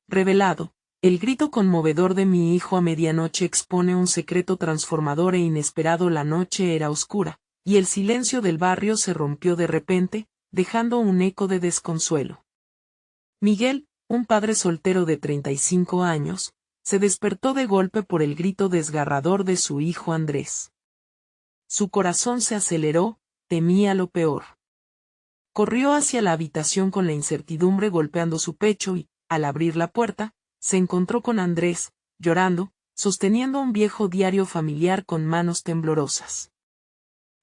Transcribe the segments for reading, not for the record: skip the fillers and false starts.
Revelado, el grito conmovedor de mi hijo a medianoche expone un secreto transformador e inesperado. La noche era oscura, y el silencio del barrio se rompió de repente, dejando un eco de desconsuelo. Miguel, un padre soltero de 35 años, se despertó de golpe por el grito desgarrador de su hijo Andrés. Su corazón se aceleró, temía lo peor. Corrió hacia la habitación con la incertidumbre golpeando su pecho y, al abrir la puerta, se encontró con Andrés, llorando, sosteniendo un viejo diario familiar con manos temblorosas.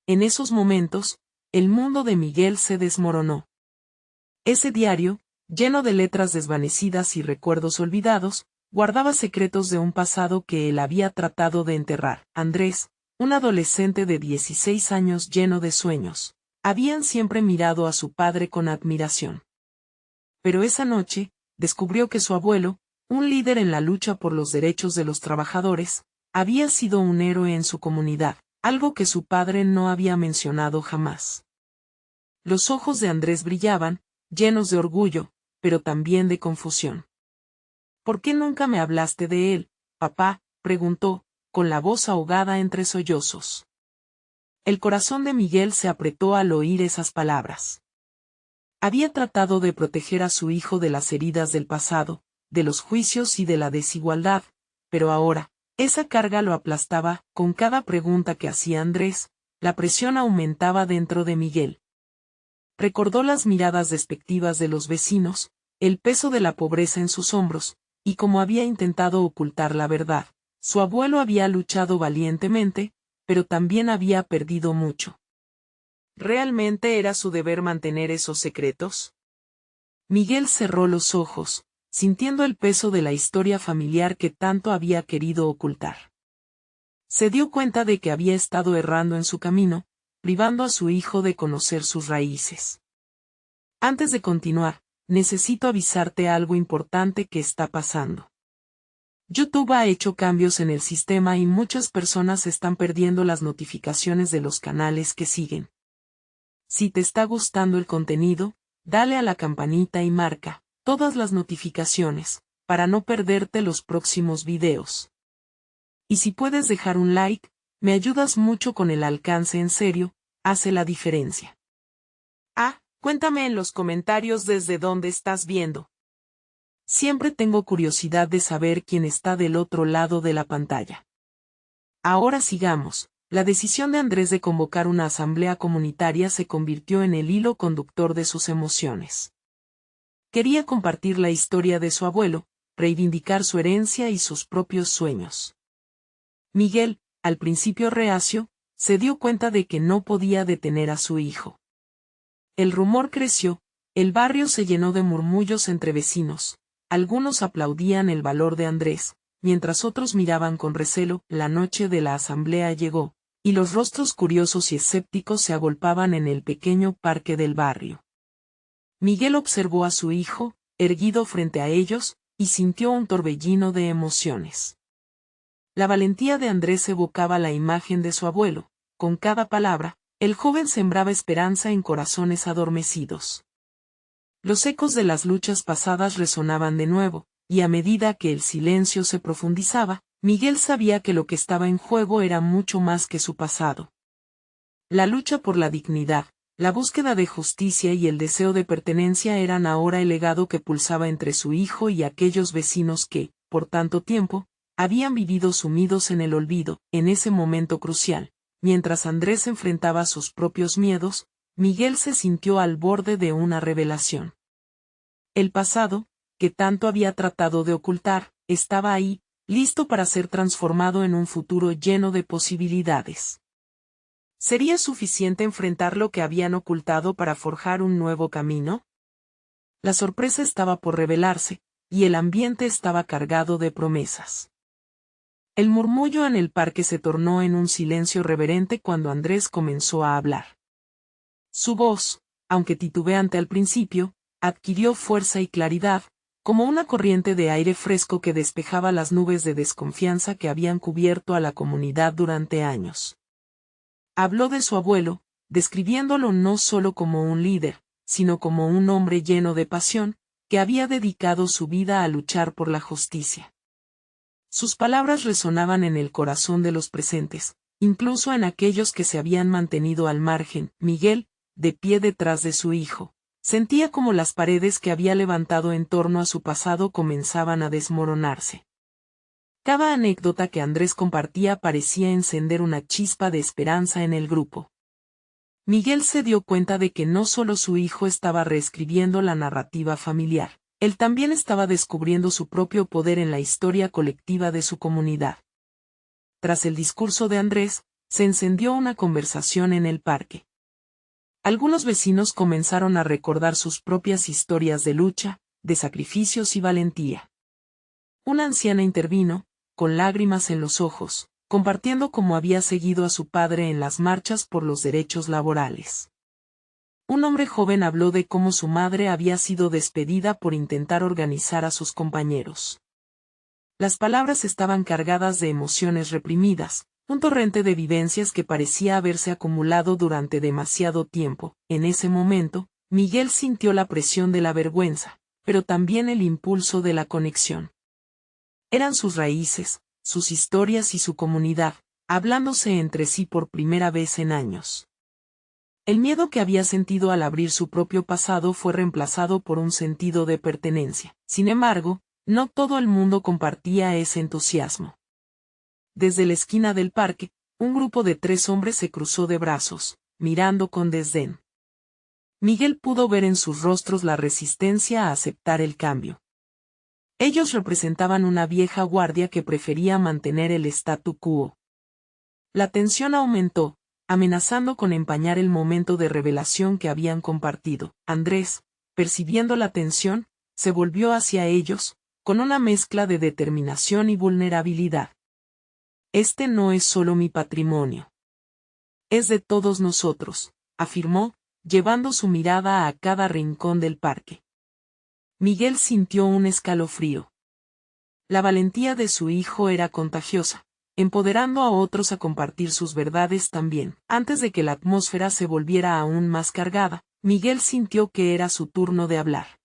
En esos momentos, el mundo de Miguel se desmoronó. Ese diario, lleno de letras desvanecidas y recuerdos olvidados, guardaba secretos de un pasado que él había tratado de enterrar. Andrés, un adolescente de 16 años lleno de sueños, habían siempre mirado a su padre con admiración. Pero esa noche, descubrió que su abuelo, un líder en la lucha por los derechos de los trabajadores, había sido un héroe en su comunidad, algo que su padre no había mencionado jamás. Los ojos de Andrés brillaban, llenos de orgullo, pero también de confusión. ¿Por qué nunca me hablaste de él, papá?, preguntó, con la voz ahogada entre sollozos. El corazón de Miguel se apretó al oír esas palabras. Había tratado de proteger a su hijo de las heridas del pasado, de los juicios y de la desigualdad, pero ahora, esa carga lo aplastaba. Con cada pregunta que hacía Andrés, la presión aumentaba dentro de Miguel. Recordó las miradas despectivas de los vecinos, el peso de la pobreza en sus hombros, y cómo había intentado ocultar la verdad. Su abuelo había luchado valientemente, pero también había perdido mucho. ¿Realmente era su deber mantener esos secretos? Miguel cerró los ojos, sintiendo el peso de la historia familiar que tanto había querido ocultar. Se dio cuenta de que había estado errando en su camino, privando a su hijo de conocer sus raíces. Antes de continuar, necesito avisarte algo importante que está pasando. YouTube ha hecho cambios en el sistema y muchas personas están perdiendo las notificaciones de los canales que siguen. Si te está gustando el contenido, dale a la campanita y marca todas las notificaciones, para no perderte los próximos videos. Y si puedes dejar un like, me ayudas mucho con el alcance. En serio, hace la diferencia. Cuéntame en los comentarios desde dónde estás viendo. Siempre tengo curiosidad de saber quién está del otro lado de la pantalla. Ahora sigamos. La decisión de Andrés de convocar una asamblea comunitaria se convirtió en el hilo conductor de sus emociones. Quería compartir la historia de su abuelo, reivindicar su herencia y sus propios sueños. Miguel, al principio reacio, se dio cuenta de que no podía detener a su hijo. El rumor creció, el barrio se llenó de murmullos entre vecinos. Algunos aplaudían el valor de Andrés, mientras otros miraban con recelo. La noche de la asamblea llegó, y los rostros curiosos y escépticos se agolpaban en el pequeño parque del barrio. Miguel observó a su hijo, erguido frente a ellos, y sintió un torbellino de emociones. La valentía de Andrés evocaba la imagen de su abuelo. Con cada palabra, el joven sembraba esperanza en corazones adormecidos. Los ecos de las luchas pasadas resonaban de nuevo, y a medida que el silencio se profundizaba, Miguel sabía que lo que estaba en juego era mucho más que su pasado. La lucha por la dignidad, la búsqueda de justicia y el deseo de pertenencia eran ahora el legado que pulsaba entre su hijo y aquellos vecinos que, por tanto tiempo, habían vivido sumidos en el olvido. En ese momento crucial, mientras Andrés enfrentaba sus propios miedos, Miguel se sintió al borde de una revelación. El pasado, que tanto había tratado de ocultar, estaba ahí, listo para ser transformado en un futuro lleno de posibilidades. ¿Sería suficiente enfrentar lo que habían ocultado para forjar un nuevo camino? La sorpresa estaba por revelarse, y el ambiente estaba cargado de promesas. El murmullo en el parque se tornó en un silencio reverente cuando Andrés comenzó a hablar. Su voz, aunque titubeante al principio, adquirió fuerza y claridad, como una corriente de aire fresco que despejaba las nubes de desconfianza que habían cubierto a la comunidad durante años. Habló de su abuelo, describiéndolo no solo como un líder, sino como un hombre lleno de pasión, que había dedicado su vida a luchar por la justicia. Sus palabras resonaban en el corazón de los presentes, incluso en aquellos que se habían mantenido al margen. Miguel, de pie detrás de su hijo, sentía como las paredes que había levantado en torno a su pasado comenzaban a desmoronarse. Cada anécdota que Andrés compartía parecía encender una chispa de esperanza en el grupo. Miguel se dio cuenta de que no solo su hijo estaba reescribiendo la narrativa familiar, él también estaba descubriendo su propio poder en la historia colectiva de su comunidad. Tras el discurso de Andrés, se encendió una conversación en el parque. Algunos vecinos comenzaron a recordar sus propias historias de lucha, de sacrificios y valentía. Una anciana intervino, con lágrimas en los ojos, compartiendo cómo había seguido a su padre en las marchas por los derechos laborales. Un hombre joven habló de cómo su madre había sido despedida por intentar organizar a sus compañeros. Las palabras estaban cargadas de emociones reprimidas, un torrente de vivencias que parecía haberse acumulado durante demasiado tiempo. En ese momento, Miguel sintió la presión de la vergüenza, pero también el impulso de la conexión. Eran sus raíces, sus historias y su comunidad, hablándose entre sí por primera vez en años. El miedo que había sentido al abrir su propio pasado fue reemplazado por un sentido de pertenencia. Sin embargo, no todo el mundo compartía ese entusiasmo. Desde la esquina del parque, un grupo de 3 hombres se cruzó de brazos, mirando con desdén. Miguel pudo ver en sus rostros la resistencia a aceptar el cambio. Ellos representaban una vieja guardia que prefería mantener el statu quo. La tensión aumentó, amenazando con empañar el momento de revelación que habían compartido. Andrés, percibiendo la tensión, se volvió hacia ellos, con una mezcla de determinación y vulnerabilidad. Este no es solo mi patrimonio. Es de todos nosotros, afirmó, llevando su mirada a cada rincón del parque. Miguel sintió un escalofrío. La valentía de su hijo era contagiosa, empoderando a otros a compartir sus verdades también. Antes de que la atmósfera se volviera aún más cargada, Miguel sintió que era su turno de hablar.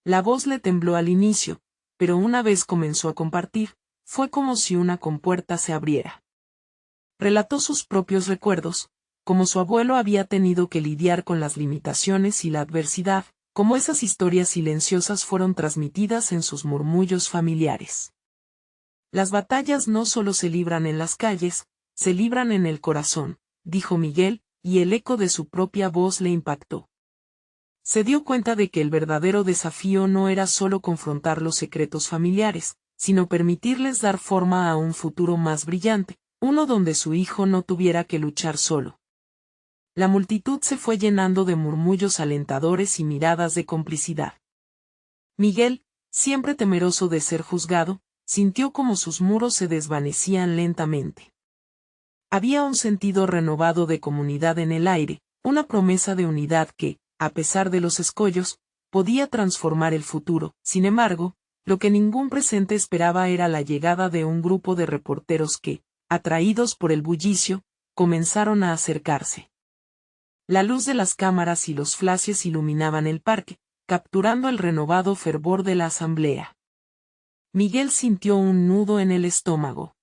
La voz le tembló al inicio, pero una vez comenzó a compartir, fue como si una compuerta se abriera. Relató sus propios recuerdos, como su abuelo había tenido que lidiar con las limitaciones y la adversidad, como esas historias silenciosas fueron transmitidas en sus murmullos familiares. Las batallas no solo se libran en las calles, se libran en el corazón, dijo Miguel, y el eco de su propia voz le impactó. Se dio cuenta de que el verdadero desafío no era solo confrontar los secretos familiares, sino permitirles dar forma a un futuro más brillante, uno donde su hijo no tuviera que luchar solo. La multitud se fue llenando de murmullos alentadores y miradas de complicidad. Miguel, siempre temeroso de ser juzgado, sintió como sus muros se desvanecían lentamente. Había un sentido renovado de comunidad en el aire, una promesa de unidad que, a pesar de los escollos, podía transformar el futuro. Sin embargo, lo que ningún presente esperaba era la llegada de un grupo de reporteros que, atraídos por el bullicio, comenzaron a acercarse. La luz de las cámaras y los flashes iluminaban el parque, capturando el renovado fervor de la asamblea. Miguel sintió un nudo en el estómago.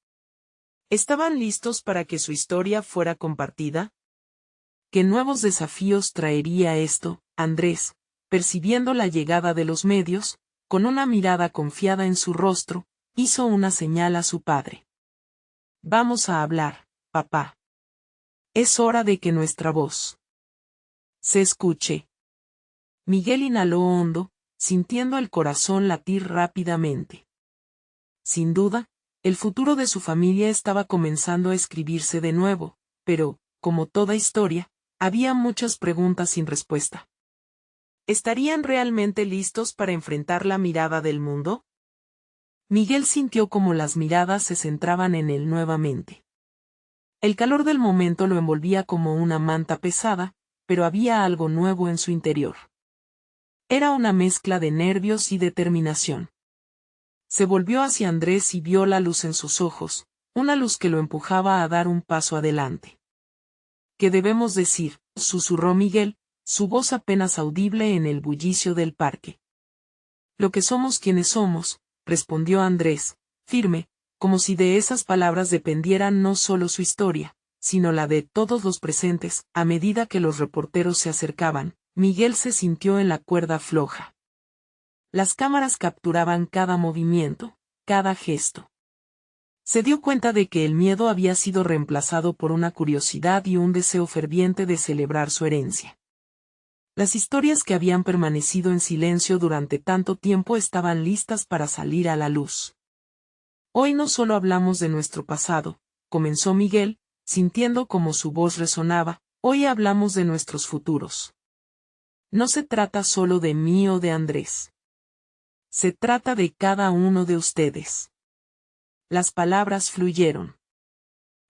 ¿Estaban listos para que su historia fuera compartida? ¿Qué nuevos desafíos traería esto? Andrés, percibiendo la llegada de los medios, con una mirada confiada en su rostro, hizo una señal a su padre. Vamos a hablar, papá. Es hora de que nuestra voz se escuche. Miguel inhaló hondo, sintiendo el corazón latir rápidamente. Sin duda, el futuro de su familia estaba comenzando a escribirse de nuevo, pero, como toda historia, había muchas preguntas sin respuesta. ¿Estarían realmente listos para enfrentar la mirada del mundo? Miguel sintió como las miradas se centraban en él nuevamente. El calor del momento lo envolvía como una manta pesada, pero había algo nuevo en su interior. Era una mezcla de nervios y determinación. Se volvió hacia Andrés y vio la luz en sus ojos, una luz que lo empujaba a dar un paso adelante. ¿Qué debemos decir?, susurró Miguel, su voz apenas audible en el bullicio del parque. Lo que somos quienes somos, respondió Andrés, firme, como si de esas palabras dependiera no solo su historia, sino la de todos los presentes. A medida que los reporteros se acercaban, Miguel se sintió en la cuerda floja. Las cámaras capturaban cada movimiento, cada gesto. Se dio cuenta de que el miedo había sido reemplazado por una curiosidad y un deseo ferviente de celebrar su herencia. Las historias que habían permanecido en silencio durante tanto tiempo estaban listas para salir a la luz. Hoy no solo hablamos de nuestro pasado, comenzó Miguel, sintiendo como su voz resonaba, hoy hablamos de nuestros futuros. No se trata solo de mí o de Andrés. Se trata de cada uno de ustedes. Las palabras fluyeron.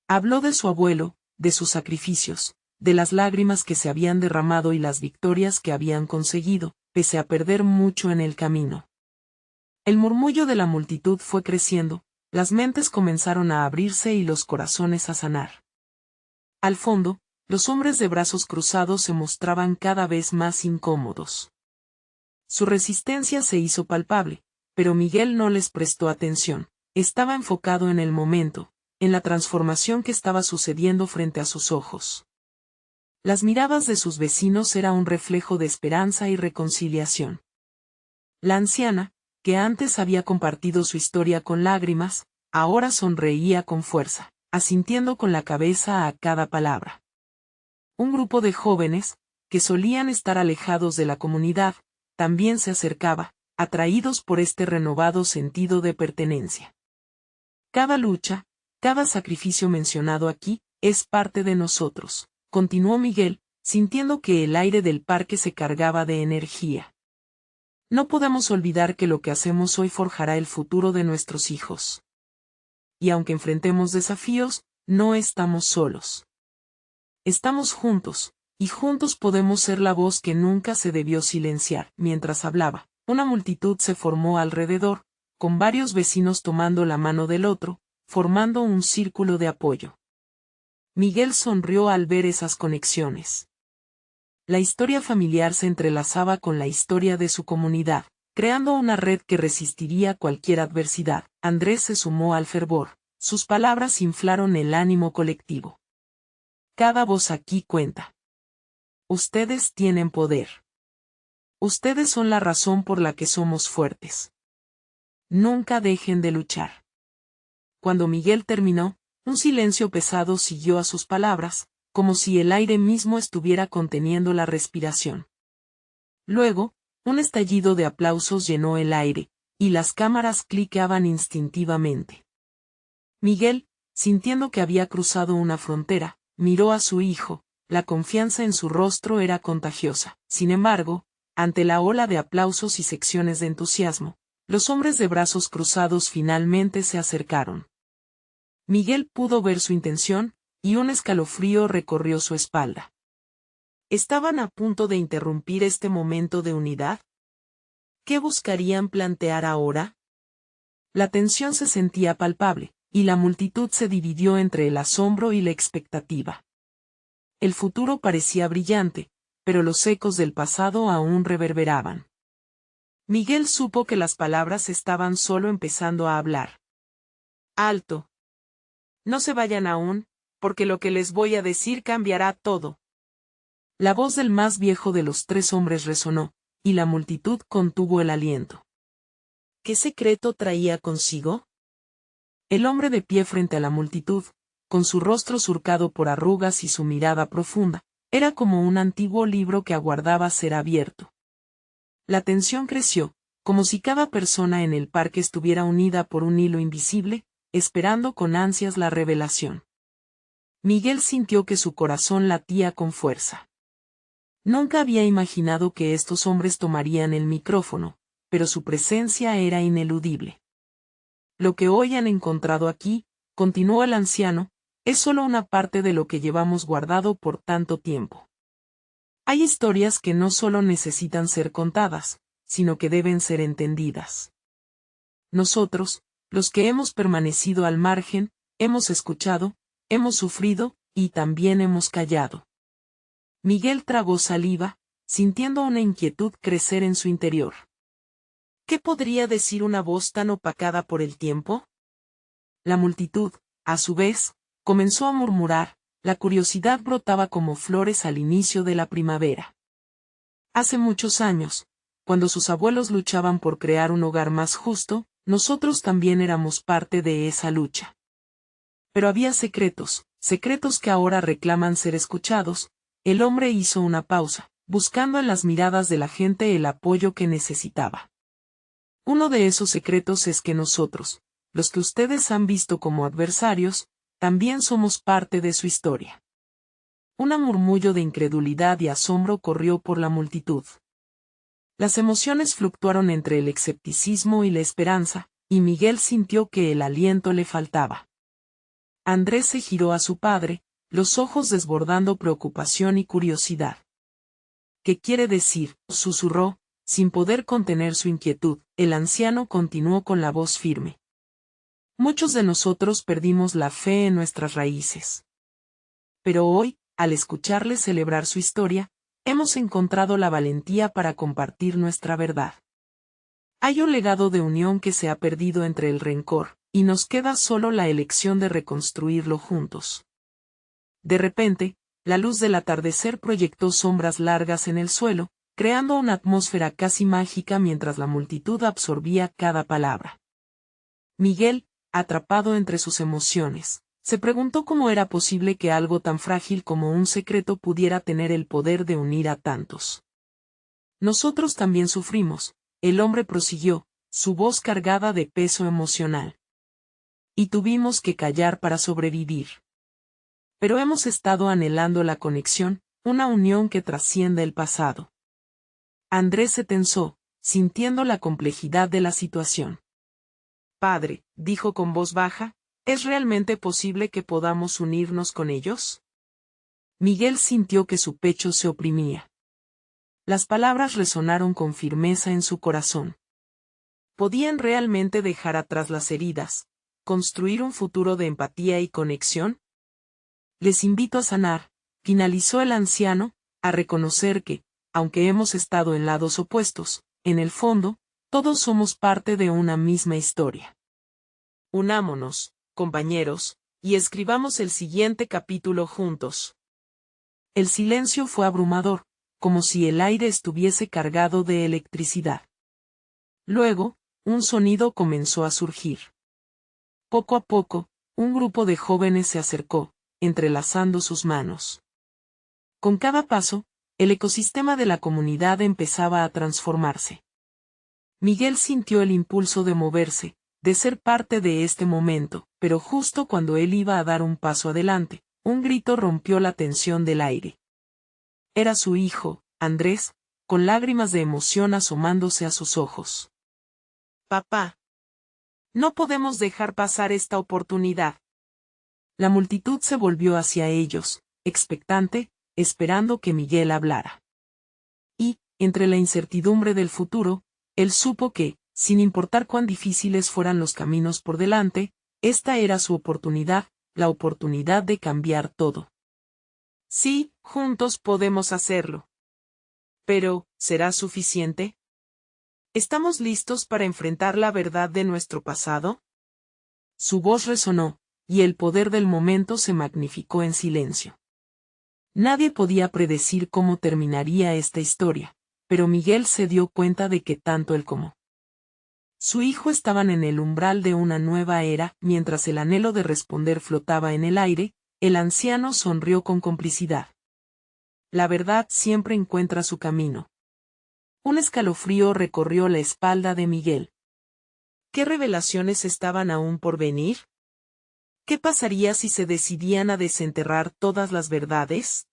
Habló de su abuelo, de sus sacrificios, de las lágrimas que se habían derramado y las victorias que habían conseguido, pese a perder mucho en el camino. El murmullo de la multitud fue creciendo, las mentes comenzaron a abrirse y los corazones a sanar. Al fondo, los hombres de brazos cruzados se mostraban cada vez más incómodos. Su resistencia se hizo palpable, pero Miguel no les prestó atención. Estaba enfocado en el momento, en la transformación que estaba sucediendo frente a sus ojos. Las miradas de sus vecinos eran un reflejo de esperanza y reconciliación. La anciana, que antes había compartido su historia con lágrimas, ahora sonreía con fuerza, asintiendo con la cabeza a cada palabra. Un grupo de jóvenes, que solían estar alejados de la comunidad, también se acercaba, atraídos por este renovado sentido de pertenencia. Cada lucha, cada sacrificio mencionado aquí, es parte de nosotros, continuó Miguel, sintiendo que el aire del parque se cargaba de energía. No podemos olvidar que lo que hacemos hoy forjará el futuro de nuestros hijos. Y aunque enfrentemos desafíos, no estamos solos. Estamos juntos, y juntos podemos ser la voz que nunca se debió silenciar. Mientras hablaba, una multitud se formó alrededor, con varios vecinos tomando la mano del otro, formando un círculo de apoyo. Miguel sonrió al ver esas conexiones. La historia familiar se entrelazaba con la historia de su comunidad, creando una red que resistiría cualquier adversidad. Andrés se sumó al fervor, sus palabras inflaron el ánimo colectivo. Cada voz aquí cuenta. Ustedes tienen poder. Ustedes son la razón por la que somos fuertes. Nunca dejen de luchar. Cuando Miguel terminó, un silencio pesado siguió a sus palabras, como si el aire mismo estuviera conteniendo la respiración. Luego, un estallido de aplausos llenó el aire, y las cámaras cliqueaban instintivamente. Miguel, sintiendo que había cruzado una frontera, miró a su hijo, la confianza en su rostro era contagiosa. Sin embargo, ante la ola de aplausos y secciones de entusiasmo, los hombres de brazos cruzados finalmente se acercaron. Miguel pudo ver su intención, y un escalofrío recorrió su espalda. ¿Estaban a punto de interrumpir este momento de unidad? ¿Qué buscarían plantear ahora? La tensión se sentía palpable, y la multitud se dividió entre el asombro y la expectativa. El futuro parecía brillante, pero los ecos del pasado aún reverberaban. Miguel supo que las palabras estaban solo empezando a hablar. ¡Alto! No se vayan aún, porque lo que les voy a decir cambiará todo. La voz del más viejo de los tres hombres resonó, y la multitud contuvo el aliento. ¿Qué secreto traía consigo? El hombre de pie frente a la multitud, con su rostro surcado por arrugas y su mirada profunda, era como un antiguo libro que aguardaba ser abierto. La tensión creció, como si cada persona en el parque estuviera unida por un hilo invisible, esperando con ansias la revelación. Miguel sintió que su corazón latía con fuerza. Nunca había imaginado que estos hombres tomarían el micrófono, pero su presencia era ineludible. Lo que hoy han encontrado aquí, continuó el anciano, es solo una parte de lo que llevamos guardado por tanto tiempo. Hay historias que no solo necesitan ser contadas, sino que deben ser entendidas. Nosotros, los que hemos permanecido al margen, hemos escuchado, hemos sufrido, y también hemos callado. Miguel tragó saliva, sintiendo una inquietud crecer en su interior. ¿Qué podría decir una voz tan opacada por el tiempo? La multitud, a su vez, comenzó a murmurar, la curiosidad brotaba como flores al inicio de la primavera. Hace muchos años, cuando sus abuelos luchaban por crear un hogar más justo, nosotros también éramos parte de esa lucha. Pero había secretos, secretos que ahora reclaman ser escuchados. El hombre hizo una pausa, buscando en las miradas de la gente el apoyo que necesitaba. Uno de esos secretos es que nosotros, los que ustedes han visto como adversarios, también somos parte de su historia. Un murmullo de incredulidad y asombro corrió por la multitud. Las emociones fluctuaron entre el escepticismo y la esperanza, y Miguel sintió que el aliento le faltaba. Andrés se giró a su padre, los ojos desbordando preocupación y curiosidad. ¿Qué quiere decir?, susurró, sin poder contener su inquietud. El anciano continuó con la voz firme. Muchos de nosotros perdimos la fe en nuestras raíces. Pero hoy, al escucharle celebrar su historia, hemos encontrado la valentía para compartir nuestra verdad. Hay un legado de unión que se ha perdido entre el rencor, y nos queda solo la elección de reconstruirlo juntos. De repente, la luz del atardecer proyectó sombras largas en el suelo, creando una atmósfera casi mágica mientras la multitud absorbía cada palabra. Miguel, atrapado entre sus emociones, se preguntó cómo era posible que algo tan frágil como un secreto pudiera tener el poder de unir a tantos. Nosotros también sufrimos, el hombre prosiguió, su voz cargada de peso emocional. Y tuvimos que callar para sobrevivir. Pero hemos estado anhelando la conexión, una unión que trasciende el pasado. Andrés se tensó, sintiendo la complejidad de la situación. Padre, dijo con voz baja, ¿es realmente posible que podamos unirnos con ellos? Miguel sintió que su pecho se oprimía. Las palabras resonaron con firmeza en su corazón. ¿Podían realmente dejar atrás las heridas, construir un futuro de empatía y conexión? Les invito a sanar, finalizó el anciano, a reconocer que, aunque hemos estado en lados opuestos, en el fondo, todos somos parte de una misma historia. Unámonos, compañeros, y escribamos el siguiente capítulo juntos. El silencio fue abrumador, como si el aire estuviese cargado de electricidad. Luego, un sonido comenzó a surgir. Poco a poco, un grupo de jóvenes se acercó, entrelazando sus manos. Con cada paso, el ecosistema de la comunidad empezaba a transformarse. Miguel sintió el impulso de moverse, de ser parte de este momento, pero justo cuando él iba a dar un paso adelante, un grito rompió la tensión del aire. Era su hijo, Andrés, con lágrimas de emoción asomándose a sus ojos. Papá. No podemos dejar pasar esta oportunidad. La multitud se volvió hacia ellos, expectante, esperando que Miguel hablara. Y, entre la incertidumbre del futuro, él supo que, sin importar cuán difíciles fueran los caminos por delante, esta era su oportunidad, la oportunidad de cambiar todo. Sí, juntos podemos hacerlo. Pero, ¿será suficiente? ¿Estamos listos para enfrentar la verdad de nuestro pasado? Su voz resonó, y el poder del momento se magnificó en silencio. Nadie podía predecir cómo terminaría esta historia, pero Miguel se dio cuenta de que tanto él como su hijo estaban en el umbral de una nueva era. Mientras el anhelo de responder flotaba en el aire, el anciano sonrió con complicidad. La verdad siempre encuentra su camino. Un escalofrío recorrió la espalda de Miguel. ¿Qué revelaciones estaban aún por venir? ¿Qué pasaría si se decidían a desenterrar todas las verdades?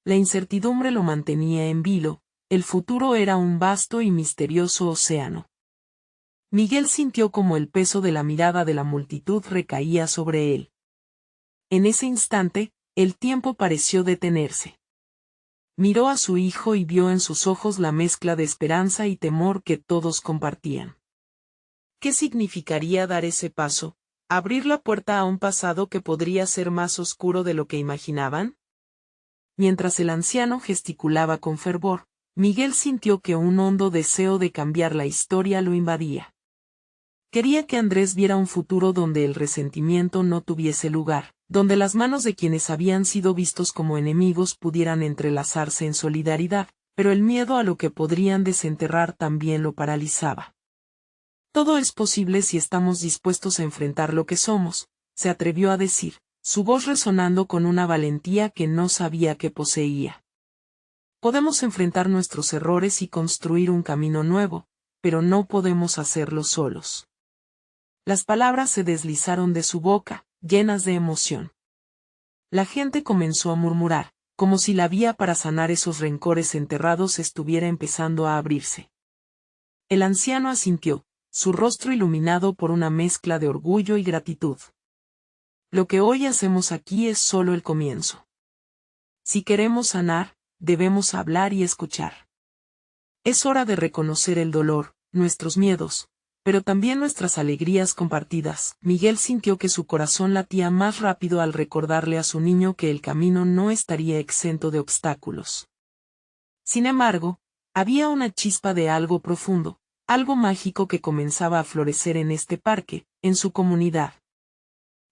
La incertidumbre lo mantenía en vilo, el futuro era un vasto y misterioso océano. Miguel sintió como el peso de la mirada de la multitud recaía sobre él. En ese instante, el tiempo pareció detenerse. Miró a su hijo y vio en sus ojos la mezcla de esperanza y temor que todos compartían. ¿Qué significaría dar ese paso? ¿Abrir la puerta a un pasado que podría ser más oscuro de lo que imaginaban? Mientras el anciano gesticulaba con fervor, Miguel sintió que un hondo deseo de cambiar la historia lo invadía. Quería que Andrés viera un futuro donde el resentimiento no tuviese lugar, donde las manos de quienes habían sido vistos como enemigos pudieran entrelazarse en solidaridad, pero el miedo a lo que podrían desenterrar también lo paralizaba. Todo es posible si estamos dispuestos a enfrentar lo que somos, se atrevió a decir, su voz resonando con una valentía que no sabía que poseía. Podemos enfrentar nuestros errores y construir un camino nuevo, pero no podemos hacerlo solos. Las palabras se deslizaron de su boca, llenas de emoción. La gente comenzó a murmurar, como si la vía para sanar esos rencores enterrados estuviera empezando a abrirse. El anciano asintió, su rostro iluminado por una mezcla de orgullo y gratitud. Lo que hoy hacemos aquí es solo el comienzo. Si queremos sanar, debemos hablar y escuchar. Es hora de reconocer el dolor, nuestros miedos, pero también nuestras alegrías compartidas. Miguel sintió que su corazón latía más rápido al recordarle a su niño que el camino no estaría exento de obstáculos. Sin embargo, había una chispa de algo profundo, algo mágico que comenzaba a florecer en este parque, en su comunidad.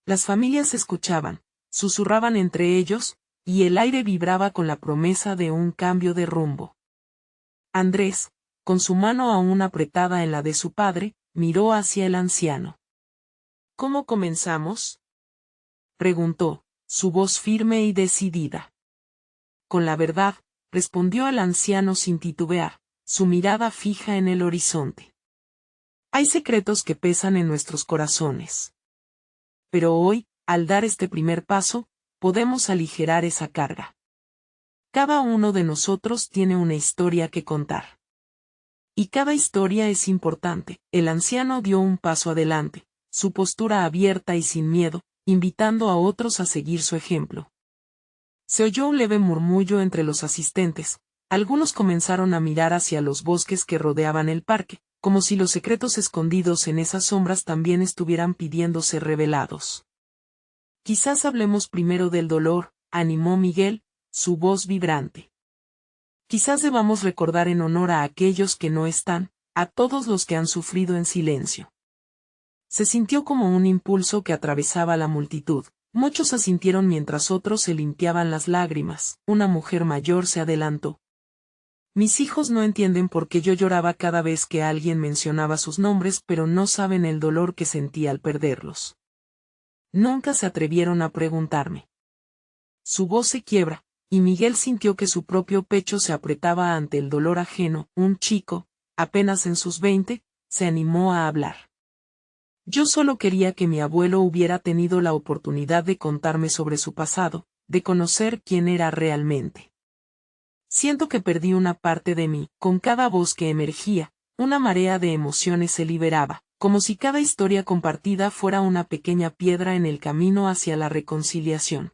Las familias escuchaban, susurraban entre ellos, y el aire vibraba con la promesa de un cambio de rumbo. Andrés, con su mano aún apretada en la de su padre, miró hacia el anciano. ¿Cómo comenzamos?, preguntó, su voz firme y decidida. Con la verdad, respondió el anciano sin titubear, su mirada fija en el horizonte. Hay secretos que pesan en nuestros corazones. Pero hoy, al dar este primer paso, podemos aligerar esa carga. Cada uno de nosotros tiene una historia que contar. Y cada historia es importante. El anciano dio un paso adelante, su postura abierta y sin miedo, invitando a otros a seguir su ejemplo. Se oyó un leve murmullo entre los asistentes. Algunos comenzaron a mirar hacia los bosques que rodeaban el parque, como si los secretos escondidos en esas sombras también estuvieran pidiendo ser revelados. Quizás hablemos primero del dolor, animó Miguel, su voz vibrante. Quizás debamos recordar en honor a aquellos que no están, a todos los que han sufrido en silencio. Se sintió como un impulso que atravesaba la multitud. Muchos asintieron mientras otros se limpiaban las lágrimas. Una mujer mayor se adelantó. Mis hijos no entienden por qué yo lloraba cada vez que alguien mencionaba sus nombres, pero no saben el dolor que sentí al perderlos. Nunca se atrevieron a preguntarme. Su voz se quiebra, y Miguel sintió que su propio pecho se apretaba ante el dolor ajeno. Un chico, apenas en sus 20, se animó a hablar. Yo solo quería que mi abuelo hubiera tenido la oportunidad de contarme sobre su pasado, de conocer quién era realmente. Siento que perdí una parte de mí. Con cada voz que emergía, una marea de emociones se liberaba, como si cada historia compartida fuera una pequeña piedra en el camino hacia la reconciliación.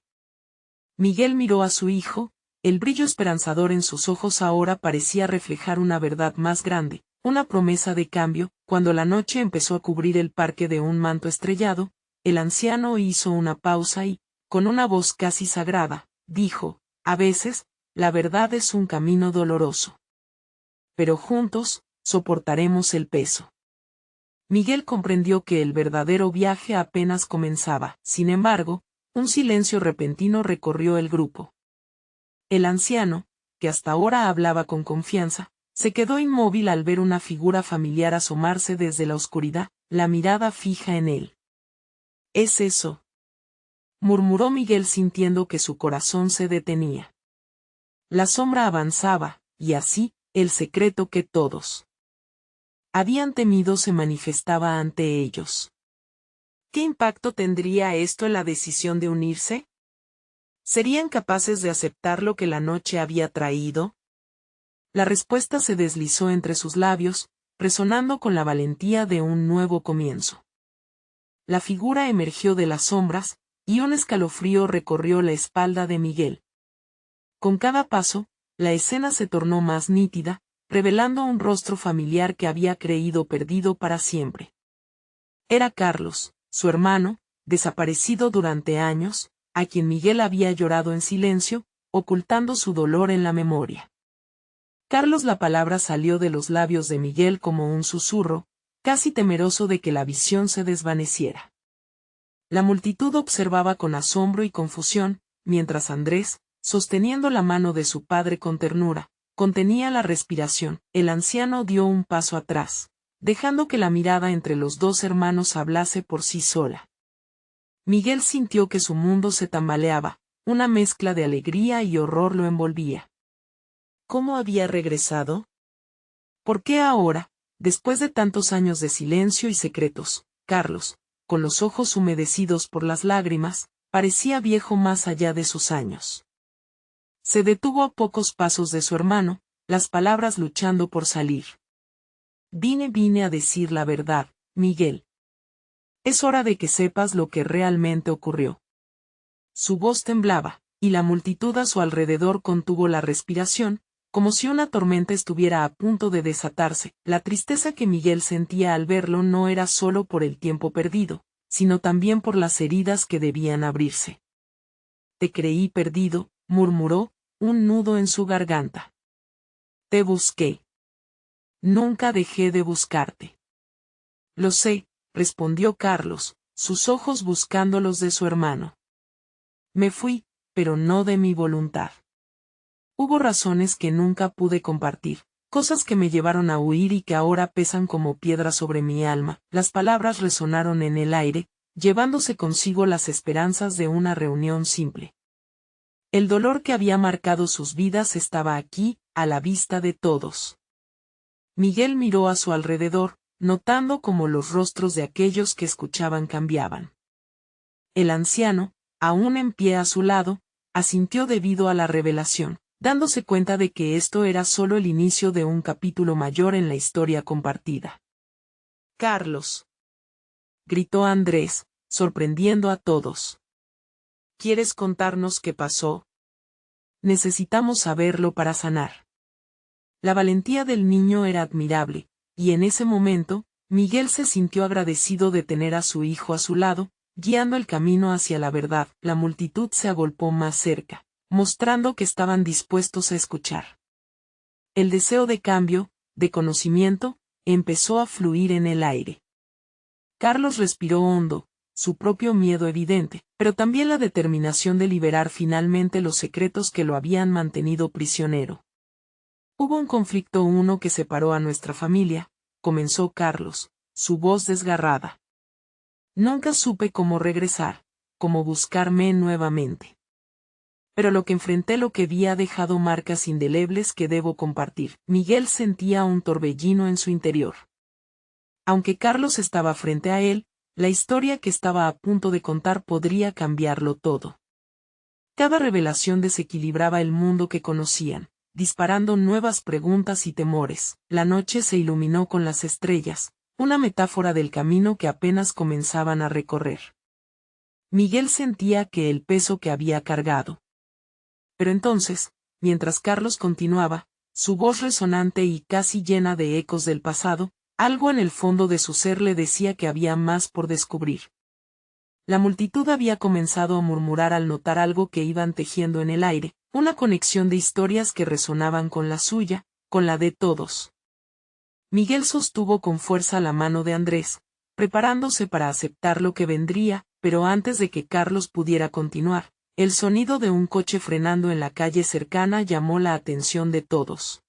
Miguel miró a su hijo, el brillo esperanzador en sus ojos ahora parecía reflejar una verdad más grande, una promesa de cambio. Cuando la noche empezó a cubrir el parque de un manto estrellado, el anciano hizo una pausa y, con una voz casi sagrada, dijo, a veces, la verdad es un camino doloroso. Pero juntos, soportaremos el peso. Miguel comprendió que el verdadero viaje apenas comenzaba. Sin embargo, un silencio repentino recorrió el grupo. El anciano, que hasta ahora hablaba con confianza, se quedó inmóvil al ver una figura familiar asomarse desde la oscuridad, la mirada fija en él. «¿Es eso?», murmuró Miguel sintiendo que su corazón se detenía. La sombra avanzaba, y así, el secreto que todos habían temido se manifestaba ante ellos. ¿Qué impacto tendría esto en la decisión de unirse? ¿Serían capaces de aceptar lo que la noche había traído? La respuesta se deslizó entre sus labios, resonando con la valentía de un nuevo comienzo. La figura emergió de las sombras, y un escalofrío recorrió la espalda de Miguel. Con cada paso, la escena se tornó más nítida, revelando un rostro familiar que había creído perdido para siempre. Era Carlos, su hermano, desaparecido durante años, a quien Miguel había llorado en silencio, ocultando su dolor en la memoria. Carlos, la palabra salió de los labios de Miguel como un susurro, casi temeroso de que la visión se desvaneciera. La multitud observaba con asombro y confusión, mientras Andrés, sosteniendo la mano de su padre con ternura, contenía la respiración. El anciano dio un paso atrás, dejando que la mirada entre los dos hermanos hablase por sí sola. Miguel sintió que su mundo se tambaleaba, una mezcla de alegría y horror lo envolvía. ¿Cómo había regresado? ¿Por qué ahora, después de tantos años de silencio y secretos, Carlos, con los ojos humedecidos por las lágrimas, parecía viejo más allá de sus años? Se detuvo a pocos pasos de su hermano, las palabras luchando por salir. Vine a decir la verdad, Miguel. Es hora de que sepas lo que realmente ocurrió. Su voz temblaba, y la multitud a su alrededor contuvo la respiración, como si una tormenta estuviera a punto de desatarse. La tristeza que Miguel sentía al verlo no era solo por el tiempo perdido, sino también por las heridas que debían abrirse. Te creí perdido, murmuró, un nudo en su garganta. Te busqué. Nunca dejé de buscarte. Lo sé, respondió Carlos, sus ojos buscando los de su hermano. Me fui, pero no de mi voluntad. Hubo razones que nunca pude compartir, cosas que me llevaron a huir y que ahora pesan como piedras sobre mi alma. Las palabras resonaron en el aire, llevándose consigo las esperanzas de una reunión simple. El dolor que había marcado sus vidas estaba aquí, a la vista de todos. Miguel miró a su alrededor, notando cómo los rostros de aquellos que escuchaban cambiaban. El anciano, aún en pie a su lado, asintió debido a la revelación, dándose cuenta de que esto era solo el inicio de un capítulo mayor en la historia compartida. Carlos, gritó Andrés, sorprendiendo a todos. ¿Quieres contarnos qué pasó? Necesitamos saberlo para sanar. La valentía del niño era admirable, y en ese momento, Miguel se sintió agradecido de tener a su hijo a su lado, guiando el camino hacia la verdad. La multitud se agolpó más cerca, mostrando que estaban dispuestos a escuchar. El deseo de cambio, de conocimiento, empezó a fluir en el aire. Carlos respiró hondo, su propio miedo evidente, pero también la determinación de liberar finalmente los secretos que lo habían mantenido prisionero. Hubo un conflicto que separó a nuestra familia, comenzó Carlos, su voz desgarrada. Nunca supe cómo regresar, cómo buscarme nuevamente. Pero lo que enfrenté, lo que vi, ha dejado marcas indelebles que debo compartir. Miguel sentía un torbellino en su interior. Aunque Carlos estaba frente a él, la historia que estaba a punto de contar podría cambiarlo todo. Cada revelación desequilibraba el mundo que conocían, disparando nuevas preguntas y temores. La noche se iluminó con las estrellas, una metáfora del camino que apenas comenzaban a recorrer. Miguel sentía que el peso que había cargado. Pero entonces, mientras Carlos continuaba, su voz resonante y casi llena de ecos del pasado, algo en el fondo de su ser le decía que había más por descubrir. La multitud había comenzado a murmurar al notar algo que iban tejiendo en el aire, una conexión de historias que resonaban con la suya, con la de todos. Miguel sostuvo con fuerza la mano de Andrés, preparándose para aceptar lo que vendría, pero antes de que Carlos pudiera continuar, el sonido de un coche frenando en la calle cercana llamó la atención de todos.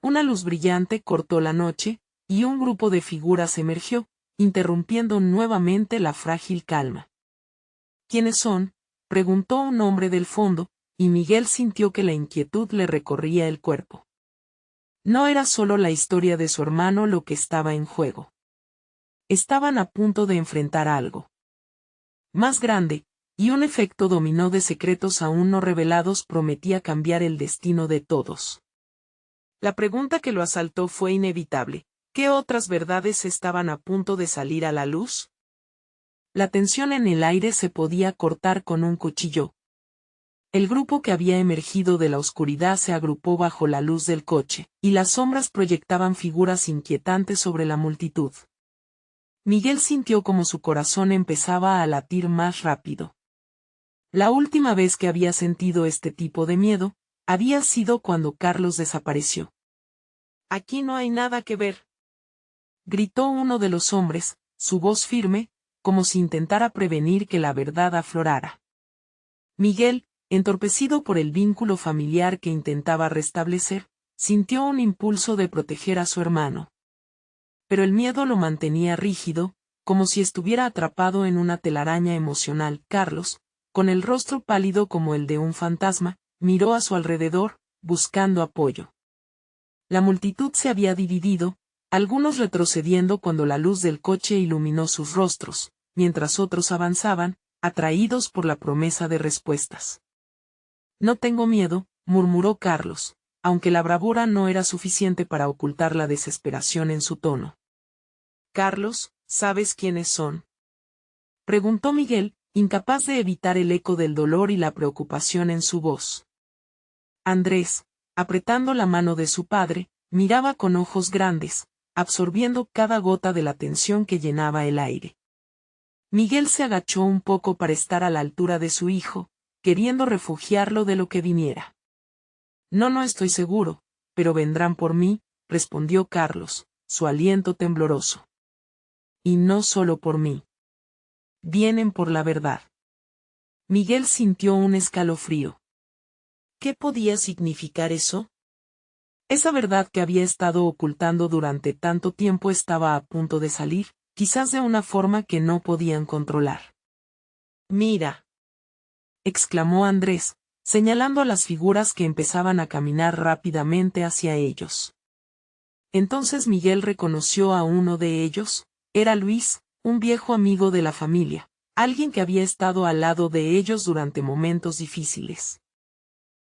Una luz brillante cortó la noche, y un grupo de figuras emergió, interrumpiendo nuevamente la frágil calma. ¿Quiénes son?, preguntó un hombre del fondo, y Miguel sintió que la inquietud le recorría el cuerpo. No era solo la historia de su hermano lo que estaba en juego. Estaban a punto de enfrentar algo más grande, y un efecto dominó de secretos aún no revelados prometía cambiar el destino de todos. La pregunta que lo asaltó fue inevitable. ¿Qué otras verdades estaban a punto de salir a la luz? La tensión en el aire se podía cortar con un cuchillo. El grupo que había emergido de la oscuridad se agrupó bajo la luz del coche, y las sombras proyectaban figuras inquietantes sobre la multitud. Miguel sintió como su corazón empezaba a latir más rápido. La última vez que había sentido este tipo de miedo, Había sido cuando Carlos desapareció. «Aquí no hay nada que ver», gritó uno de los hombres, su voz firme, como si intentara prevenir que la verdad aflorara. Miguel, entorpecido por el vínculo familiar que intentaba restablecer, sintió un impulso de proteger a su hermano. Pero el miedo lo mantenía rígido, como si estuviera atrapado en una telaraña emocional. Carlos, con el rostro pálido como el de un fantasma, miró a su alrededor, buscando apoyo. La multitud se había dividido, algunos retrocediendo cuando la luz del coche iluminó sus rostros, mientras otros avanzaban, atraídos por la promesa de respuestas. «No tengo miedo», murmuró Carlos, aunque la bravura no era suficiente para ocultar la desesperación en su tono. «Carlos, ¿sabes quiénes son?», preguntó Miguel, incapaz de evitar el eco del dolor y la preocupación en su voz. Andrés, apretando la mano de su padre, miraba con ojos grandes, absorbiendo cada gota de la tensión que llenaba el aire. Miguel se agachó un poco para estar a la altura de su hijo, queriendo refugiarlo de lo que viniera. «No estoy seguro, pero vendrán por mí», respondió Carlos, su aliento tembloroso. «Y no solo por mí. Vienen por la verdad». Miguel sintió un escalofrío. ¿Qué podía significar eso? Esa verdad que había estado ocultando durante tanto tiempo estaba a punto de salir, quizás de una forma que no podían controlar. «Mira», exclamó Andrés, señalando a las figuras que empezaban a caminar rápidamente hacia ellos. Entonces Miguel reconoció a uno de ellos. Era Luis, un viejo amigo de la familia, alguien que había estado al lado de ellos durante momentos difíciles.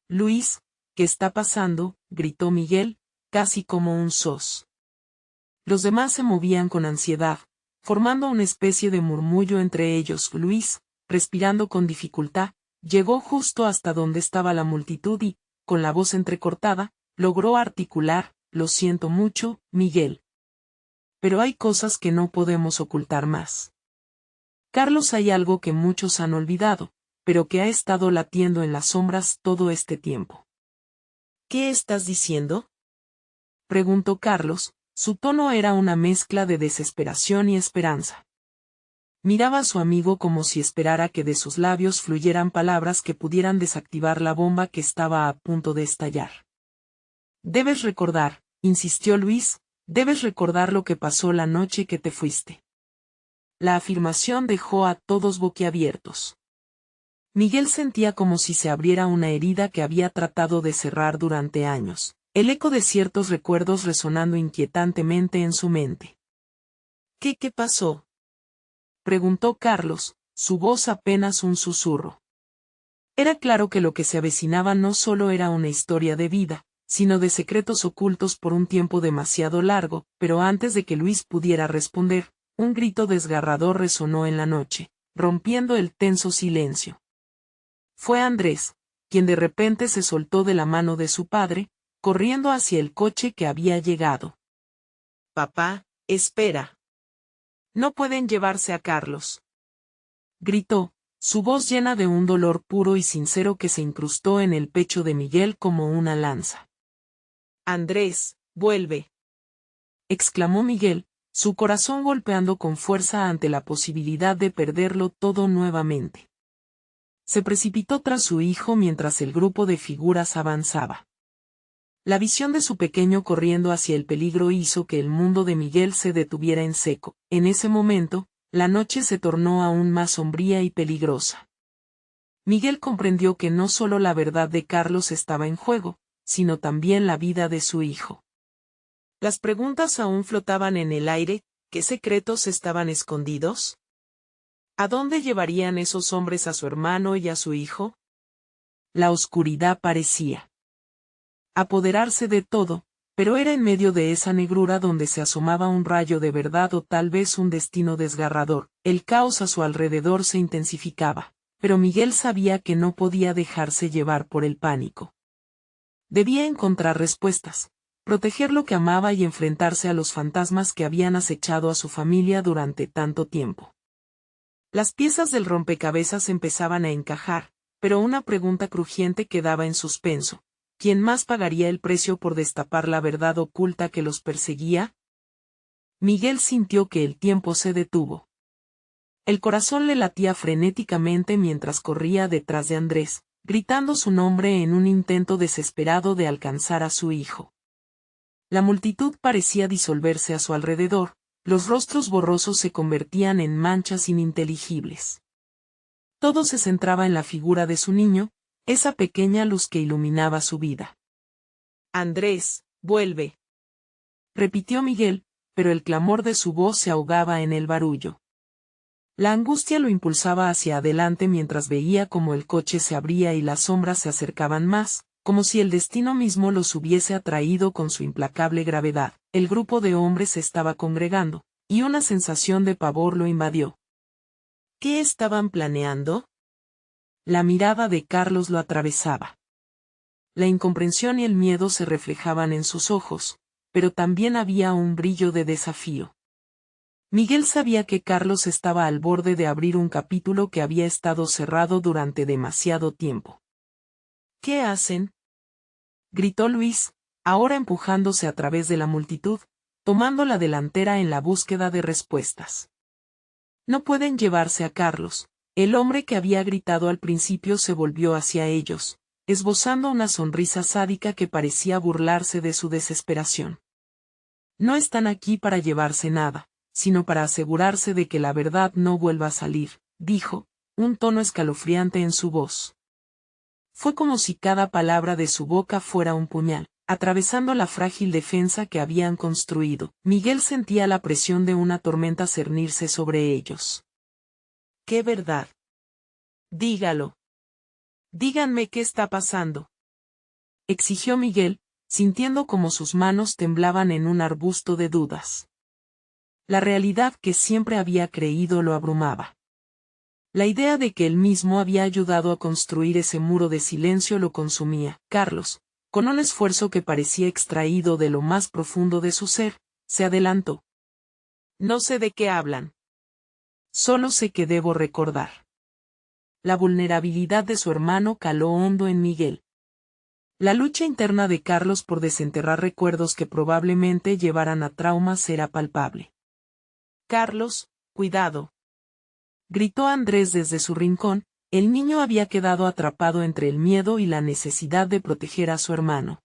«Luis, ¿qué está pasando?», gritó Miguel, casi como un sos. Los demás se movían con ansiedad, formando una especie de murmullo entre ellos. Luis, respirando con dificultad, llegó justo hasta donde estaba la multitud y, con la voz entrecortada, logró articular: «Lo siento mucho, Miguel. Pero hay cosas que no podemos ocultar más. Carlos, hay algo que muchos han olvidado, pero que ha estado latiendo en las sombras todo este tiempo». «¿Qué estás diciendo?», preguntó Carlos, su tono era una mezcla de desesperación y esperanza. Miraba a su amigo como si esperara que de sus labios fluyeran palabras que pudieran desactivar la bomba que estaba a punto de estallar. «Debes recordar», insistió Luis, «debes recordar lo que pasó la noche que te fuiste». La afirmación dejó a todos boquiabiertos. Miguel sentía como si se abriera una herida que había tratado de cerrar durante años, el eco de ciertos recuerdos resonando inquietantemente en su mente. «¿Qué pasó?», preguntó Carlos, su voz apenas un susurro. Era claro que lo que se avecinaba no solo era una historia de vida, sino de secretos ocultos por un tiempo demasiado largo, pero antes de que Luis pudiera responder, un grito desgarrador resonó en la noche, rompiendo el tenso silencio. Fue Andrés, quien de repente se soltó de la mano de su padre, corriendo hacia el coche que había llegado. «Papá, espera. No pueden llevarse a Carlos», gritó, su voz llena de un dolor puro y sincero que se incrustó en el pecho de Miguel como una lanza. «Andrés, vuelve», exclamó Miguel, su corazón golpeando con fuerza ante la posibilidad de perderlo todo nuevamente. Se precipitó tras su hijo mientras el grupo de figuras avanzaba. La visión de su pequeño corriendo hacia el peligro hizo que el mundo de Miguel se detuviera en seco. En ese momento, la noche se tornó aún más sombría y peligrosa. Miguel comprendió que no solo la verdad de Carlos estaba en juego, sino también la vida de su hijo. Las preguntas aún flotaban en el aire. ¿Qué secretos estaban escondidos? ¿A dónde llevarían esos hombres a su hermano y a su hijo? La oscuridad parecía apoderarse de todo, pero era en medio de esa negrura donde se asomaba un rayo de verdad o tal vez un destino desgarrador. El caos a su alrededor se intensificaba, pero Miguel sabía que no podía dejarse llevar por el pánico. Debía encontrar respuestas, proteger lo que amaba y enfrentarse a los fantasmas que habían acechado a su familia durante tanto tiempo. Las piezas del rompecabezas empezaban a encajar, pero una pregunta crujiente quedaba en suspenso. ¿Quién más pagaría el precio por destapar la verdad oculta que los perseguía? Miguel sintió que el tiempo se detuvo. El corazón le latía frenéticamente mientras corría detrás de Andrés, gritando su nombre en un intento desesperado de alcanzar a su hijo. La multitud parecía disolverse a su alrededor, los rostros borrosos se convertían en manchas ininteligibles. Todo se centraba en la figura de su niño, esa pequeña luz que iluminaba su vida. Andrés, vuelve, repitió Miguel, pero el clamor de su voz se ahogaba en el barullo. La angustia lo impulsaba hacia adelante mientras veía cómo el coche se abría y las sombras se acercaban más, como si el destino mismo los hubiese atraído con su implacable gravedad. El grupo de hombres se estaba congregando, y una sensación de pavor lo invadió. ¿Qué estaban planeando? La mirada de Carlos lo atravesaba. La incomprensión y el miedo se reflejaban en sus ojos, pero también había un brillo de desafío. Miguel sabía que Carlos estaba al borde de abrir un capítulo que había estado cerrado durante demasiado tiempo. ¿Qué hacen?, gritó Luis, ahora empujándose a través de la multitud, tomando la delantera en la búsqueda de respuestas. No pueden llevarse a Carlos. El hombre que había gritado al principio se volvió hacia ellos, esbozando una sonrisa sádica que parecía burlarse de su desesperación. No están aquí para llevarse nada, sino para asegurarse de que la verdad no vuelva a salir, dijo, un tono escalofriante en su voz. Fue como si cada palabra de su boca fuera un puñal, atravesando la frágil defensa que habían construido. Miguel sentía la presión de una tormenta cernirse sobre ellos. ¿Qué verdad? Dígalo. Díganme qué está pasando, exigió Miguel, sintiendo como sus manos temblaban en un arbusto de dudas. La realidad que siempre había creído lo abrumaba. La idea de que él mismo había ayudado a construir ese muro de silencio lo consumía. Carlos, con un esfuerzo que parecía extraído de lo más profundo de su ser, se adelantó. No sé de qué hablan. Solo sé que debo recordar. La vulnerabilidad de su hermano caló hondo en Miguel. La lucha interna de Carlos por desenterrar recuerdos que probablemente llevaran a traumas era palpable. Carlos, cuidado, gritó Andrés desde su rincón. El niño había quedado atrapado entre el miedo y la necesidad de proteger a su hermano.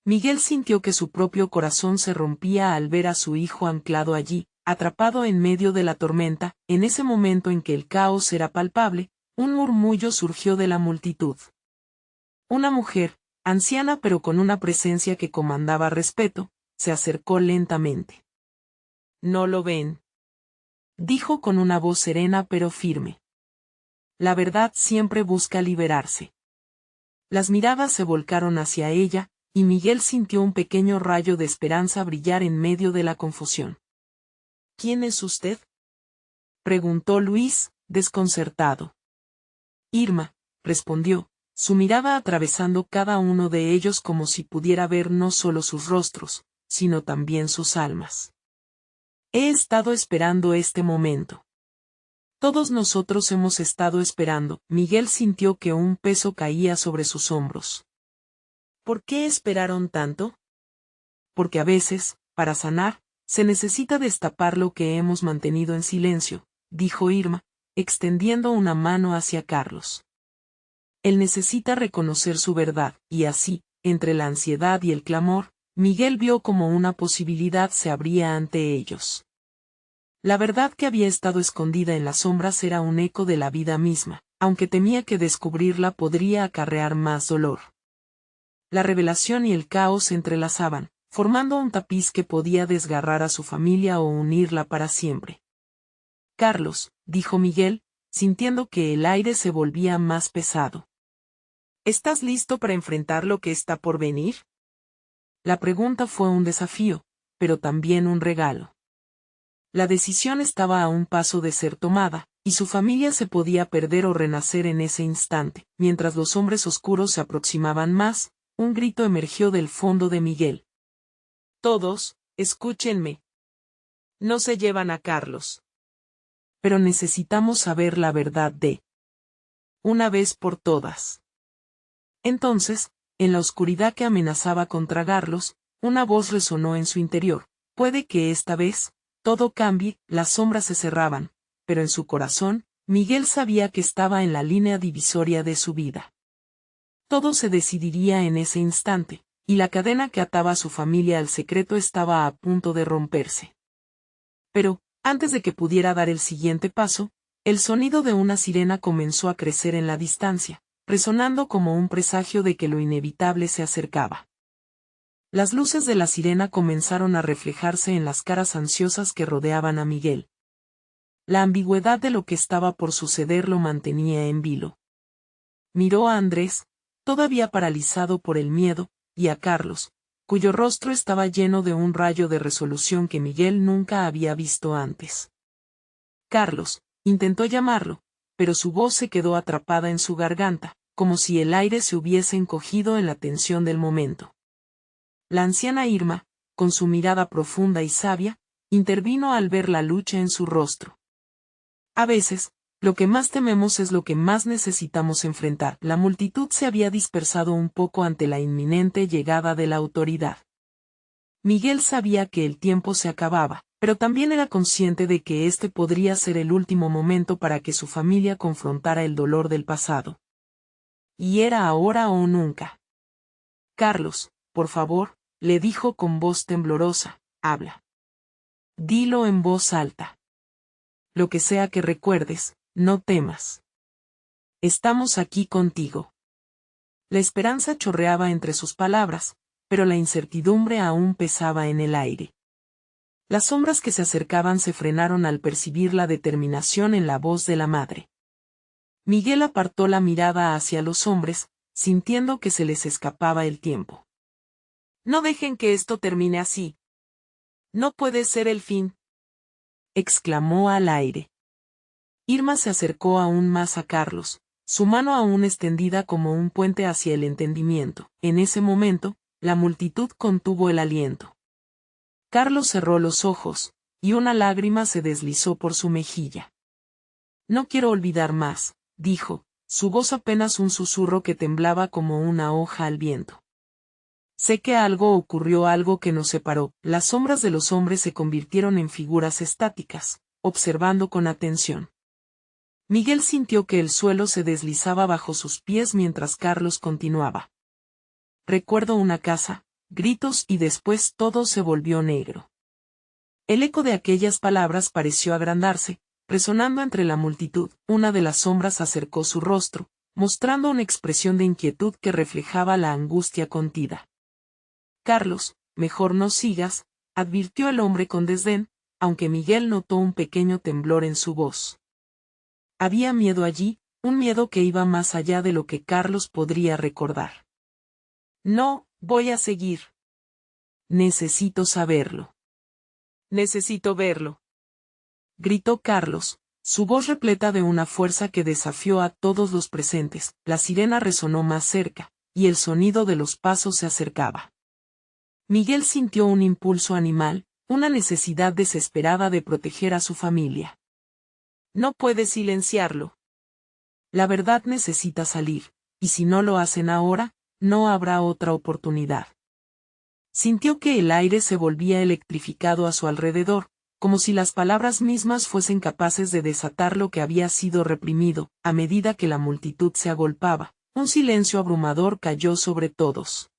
Miguel sintió que su propio corazón se rompía al ver a su hijo anclado allí, atrapado en medio de la tormenta. En ese momento en que el caos era palpable, un murmullo surgió de la multitud. Una mujer, anciana pero con una presencia que comandaba respeto, se acercó lentamente. ¿No lo ven?, dijo con una voz serena pero firme. La verdad siempre busca liberarse. Las miradas se volcaron hacia ella, y Miguel sintió un pequeño rayo de esperanza brillar en medio de la confusión. ¿Quién es usted?, preguntó Luis, desconcertado. Irma, respondió, su mirada atravesando cada uno de ellos como si pudiera ver no solo sus rostros, sino también sus almas. He estado esperando este momento. Todos nosotros hemos estado esperando. Miguel sintió que un peso caía sobre sus hombros. ¿Por qué esperaron tanto? Porque a veces, para sanar, se necesita destapar lo que hemos mantenido en silencio, dijo Irma, extendiendo una mano hacia Carlos. Él necesita reconocer su verdad, y así, entre la ansiedad y el clamor, Miguel vio como una posibilidad se abría ante ellos. La verdad que había estado escondida en las sombras era un eco de la vida misma, aunque temía que descubrirla podría acarrear más dolor. La revelación y el caos se entrelazaban, formando un tapiz que podía desgarrar a su familia o unirla para siempre. Carlos, dijo Miguel, sintiendo que el aire se volvía más pesado. ¿Estás listo para enfrentar lo que está por venir? La pregunta fue un desafío, pero también un regalo. La decisión estaba a un paso de ser tomada, y su familia se podía perder o renacer en ese instante. Mientras los hombres oscuros se aproximaban más, un grito emergió del fondo de Miguel. Todos, escúchenme. No se llevan a Carlos. Pero necesitamos saber la verdad de una vez por todas. Entonces, en la oscuridad que amenazaba con tragarlos, una voz resonó en su interior. Puede que esta vez, todo cambie. Las sombras se cerraban, pero en su corazón, Miguel sabía que estaba en la línea divisoria de su vida. Todo se decidiría en ese instante, y la cadena que ataba a su familia al secreto estaba a punto de romperse. Pero, antes de que pudiera dar el siguiente paso, el sonido de una sirena comenzó a crecer en la distancia, resonando como un presagio de que lo inevitable se acercaba. Las luces de la sirena comenzaron a reflejarse en las caras ansiosas que rodeaban a Miguel. La ambigüedad de lo que estaba por suceder lo mantenía en vilo. Miró a Andrés, todavía paralizado por el miedo, y a Carlos, cuyo rostro estaba lleno de un rayo de resolución que Miguel nunca había visto antes. Carlos intentó llamarlo, pero su voz se quedó atrapada en su garganta, como si el aire se hubiese encogido en la tensión del momento. La anciana Irma, con su mirada profunda y sabia, intervino al ver la lucha en su rostro. A veces, lo que más tememos es lo que más necesitamos enfrentar. La multitud se había dispersado un poco ante la inminente llegada de la autoridad. Miguel sabía que el tiempo se acababa, pero también era consciente de que este podría ser el último momento para que su familia confrontara el dolor del pasado. Y era ahora o nunca. Carlos, por favor, le dijo con voz temblorosa, habla. Dilo en voz alta. Lo que sea que recuerdes, no temas. Estamos aquí contigo. La esperanza chorreaba entre sus palabras, pero la incertidumbre aún pesaba en el aire. Las sombras que se acercaban se frenaron al percibir la determinación en la voz de la madre. Miguel apartó la mirada hacia los hombres, sintiendo que se les escapaba el tiempo. No dejen que esto termine así. No puede ser el fin, exclamó al aire. Irma se acercó aún más a Carlos, su mano aún extendida como un puente hacia el entendimiento. En ese momento, la multitud contuvo el aliento. Carlos cerró los ojos, y una lágrima se deslizó por su mejilla. No quiero olvidar más, dijo, su voz apenas un susurro que temblaba como una hoja al viento. Sé que algo ocurrió, algo que nos separó. Las sombras de los hombres se convirtieron en figuras estáticas, observando con atención. Miguel sintió que el suelo se deslizaba bajo sus pies mientras Carlos continuaba. Recuerdo una casa, gritos y después todo se volvió negro. El eco de aquellas palabras pareció agrandarse, resonando entre la multitud. Una de las sombras acercó su rostro, mostrando una expresión de inquietud que reflejaba la angustia contida. Carlos, mejor no sigas, advirtió el hombre con desdén, aunque Miguel notó un pequeño temblor en su voz. Había miedo allí, un miedo que iba más allá de lo que Carlos podría recordar. No, voy a seguir. Necesito saberlo. Necesito verlo. Gritó Carlos, su voz repleta de una fuerza que desafió a todos los presentes. La sirena resonó más cerca, y el sonido de los pasos se acercaba. Miguel sintió un impulso animal, una necesidad desesperada de proteger a su familia. No puede silenciarlo. La verdad necesita salir, y si no lo hacen ahora, no habrá otra oportunidad. Sintió que el aire se volvía electrificado a su alrededor, como si las palabras mismas fuesen capaces de desatar lo que había sido reprimido. A medida que la multitud se agolpaba, un silencio abrumador cayó sobre todos.